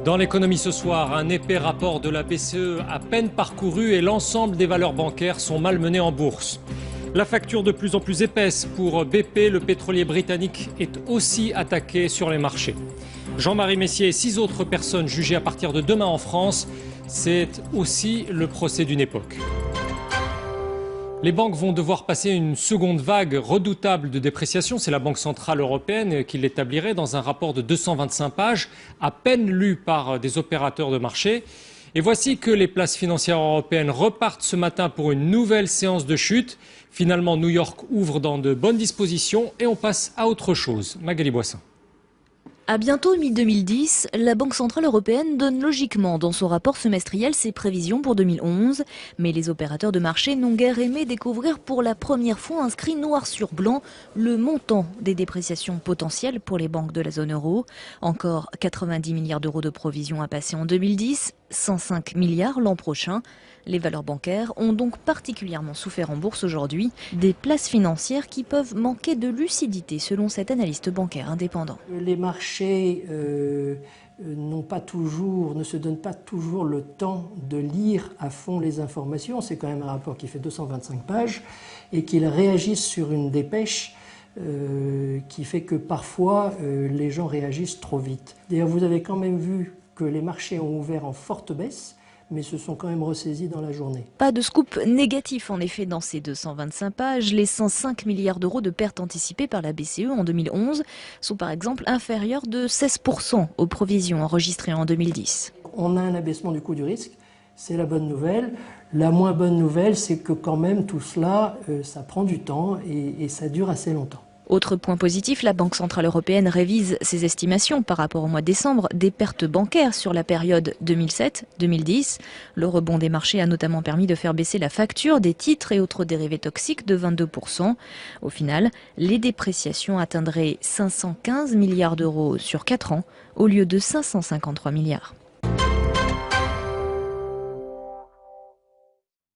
Dans l'économie ce soir, un épais rapport de la BCE à peine parcouru et l'ensemble des valeurs bancaires sont malmenées en bourse. La facture de plus en plus épaisse pour BP, le pétrolier britannique, est aussi attaquée sur les marchés. Jean-Marie Messier et 6 autres personnes jugées à partir de demain en France, c'est aussi le procès d'une époque. Les banques vont devoir passer une seconde vague redoutable de dépréciation. C'est la Banque centrale européenne qui l'établirait dans un rapport de 225 pages, à peine lu par des opérateurs de marché. Et voici que les places financières européennes repartent ce matin pour une nouvelle séance de chute. Finalement, New York ouvre dans de bonnes dispositions et on passe à autre chose. Magali Boissin. À bientôt mi-2010, la Banque centrale européenne donne logiquement dans son rapport semestriel ses prévisions pour 2011. Mais les opérateurs de marché n'ont guère aimé découvrir pour la première fois inscrit noir sur blanc le montant des dépréciations potentielles pour les banques de la zone euro. Encore 90 milliards d'euros de provisions à passer en 2010, 105 milliards l'an prochain. Les valeurs bancaires ont donc particulièrement souffert en bourse aujourd'hui, des places financières qui peuvent manquer de lucidité selon cet analyste bancaire indépendant. Les marchés ne se donnent pas toujours le temps de lire à fond les informations. C'est quand même un rapport qui fait 225 pages et qu'ils réagissent sur une dépêche qui fait que parfois les gens réagissent trop vite. D'ailleurs, vous avez quand même vu que les marchés ont ouvert en forte baisse, mais se sont quand même ressaisis dans la journée. Pas de scoop négatif en effet dans ces 225 pages. Les 105 milliards d'euros de pertes anticipées par la BCE en 2011 sont par exemple inférieurs de 16% aux provisions enregistrées en 2010. On a un abaissement du coût du risque, c'est la bonne nouvelle. La moins bonne nouvelle, c'est que quand même tout cela, ça prend du temps et ça dure assez longtemps. Autre point positif, la Banque centrale européenne révise ses estimations par rapport au mois de décembre des pertes bancaires sur la période 2007-2010. Le rebond des marchés a notamment permis de faire baisser la facture des titres et autres dérivés toxiques de 22%. Au final, les dépréciations atteindraient 515 milliards d'euros sur 4 ans au lieu de 553 milliards.